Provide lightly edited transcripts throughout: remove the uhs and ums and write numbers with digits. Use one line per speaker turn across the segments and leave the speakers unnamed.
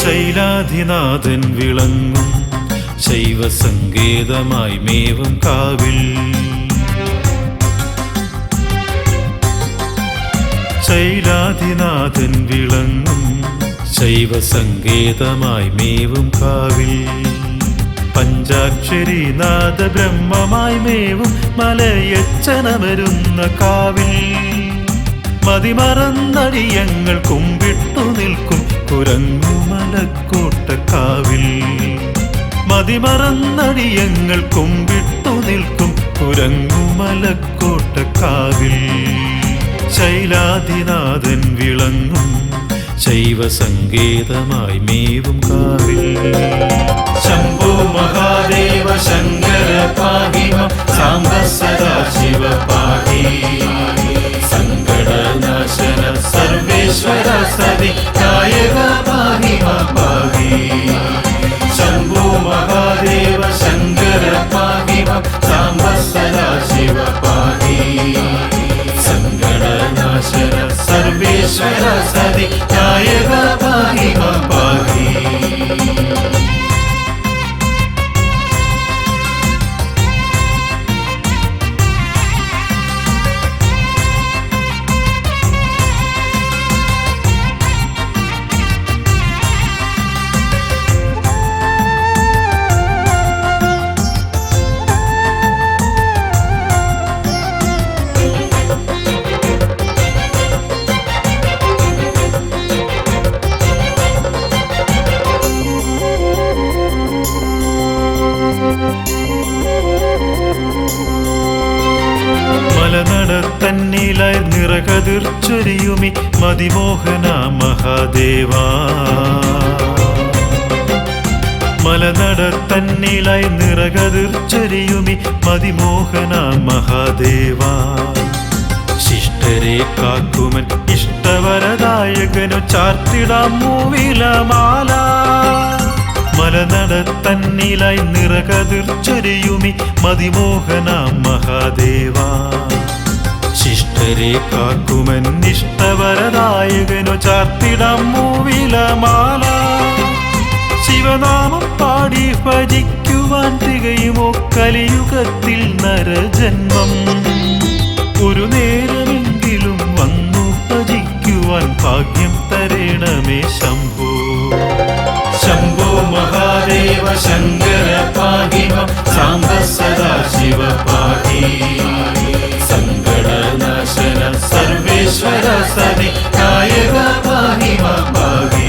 ശൈലാധിനാഥൻ വിളങ്ങും ശൈവസങ്കേതമായി മേവും കാവിൽ. ശൈലാധിനാഥൻ വിളങ്ങും ശൈവസങ്കേതമായി മേവും കാവിൽ. പഞ്ചാക്ഷരീനാഥ ബ്രഹ്മമായി മേവും മലയച്ചനമരുന്ന കാവിൽ. മതിമറന്നടിയങ്ങൾ കുമ്പിട്ടു നിൽക്കും കുരങ്ങുമലക്കോട്ടക്കാവിൽ. മതിമറന്നടിയങ്ങൾ കുമ്പിട്ടു നിൽക്കും കുരങ്ങുമലക്കോട്ടക്കാവിൽ. ശൈലാധിനാഥൻ വിളങ്ങും ശൈവസങ്കേതമായി മേവും കാവിൽ. ശംഭോ മഹാദേവ ശങ്കര പാഹി മാം, സാംബ സദാശിവ പാഹി. സങ്കടനാശന സർവേശ്വര സതി നായക പാഹി മാം പാഹി. ശംഭോ മഹാദേവ ശങ്കര പാഹി മാം, സാംബ സദാശിവ പാഹി. സങ്കടനാശന സർവേശ്വര സതി നായക പാഹി മാം പാഹി. മലനടത്തന്നിലായി നിറകതിർച്ചൊരിയുമി മതിമോഹന മഹാദേവ. മലനടത്തന്നിലായി നിറകതിർച്ചൊരിയുമി മതിമോഹന മഹാദേവ. ശിഷ്ടരെ കാക്കുമൻ ഇഷ്ടവരദായകനു ചാർത്തിടാം മൂവിലമാല. മലനടത്തന്നിലായി നിറകതിർച്ചൊരിയുമി മതിമോഹന മഹാദേവ. ശിഷ്ടരെ കാക്കുമൻ ഇഷ്ടവരദായകനു ചാർത്തിടാം മൂവിലമാല. ശിവനാമം പാടി ഭജിക്കുവാൻ തികയുമോ കലിയുഗത്തിൽ നരജന്മം. ഒരു നേരമെങ്കിലും വന്നു ഭജിക്കുവാൻ ഭാഗ്യം തരണമേ ശംഭോ. ശംഭോ മഹാദേവ ശങ്കര പാഹി മാം, സാംബ സദാശിവ പാഹി. സങ്കടനാശന സർവേശ്വര സതി നായക പാഹി മാം പാഹി.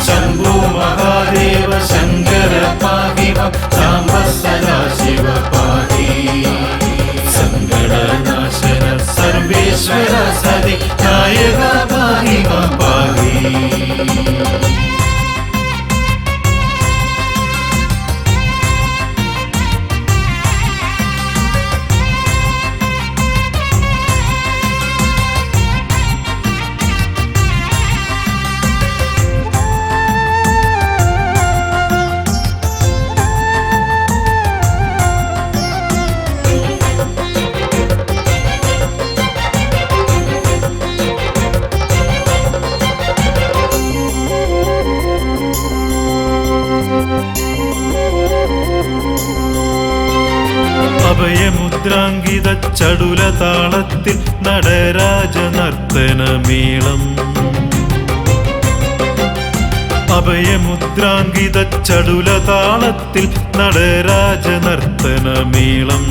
ശംഭോ മഹാദേവ ശങ്കര പാഹി മാം, സാംബ സദാശിവ പാഹി. സങ്കടനാശന സർവേശ്വര സതി നായക പാഹി മാം പാഹി. അഭയമുദ്രാങ്കിത ചടുല താളത്തിൽ നടരാജ നർത്തനമേളം. അഭയമുദ്രാങ്കിത ചടുല താളത്തിൽ നടരാജ നർത്തനമേളം.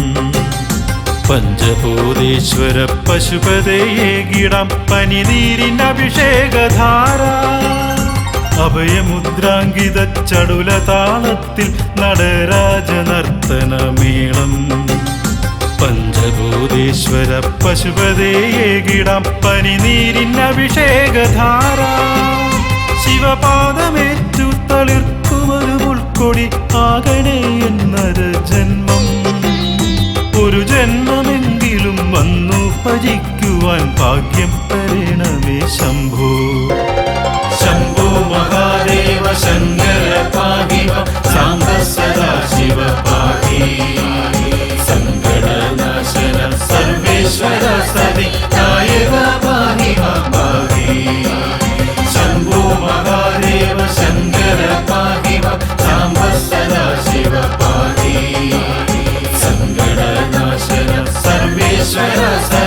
പഞ്ചഭൂതേശ്വര പശുപതയേകിടാം പനിനീരിനഭിഷേകധാര. അഭയമുദ്രാങ്കിത ചടുല താളത്തിൽ നടരാജ നർത്തനമേളം. പഞ്ചഭൂതേശ്വര പശുപതയേകിടാം പനിനീരിനഭിഷേകധാര. ശിവപാദമേറ്റു തളിർക്കുമൊരു മുൾക്കൊടി ആകണേ എന്നര ജന്മം. ഒരു ജന്മമെങ്കിലും വന്നു ഭജിക്കുവാൻ ഭാഗ്യം തരണമേ ശംഭോ. ശംഭോ മഹാദേവ ശങ്കര പാഹി മാം, സാംബ സദാശിവ പാഹി. സങ്കടനാശന സർവേശ്വര സതി നായക പാഹി മാം പാഹി. ശംഭോ മഹാദേവ സർവേശ്വര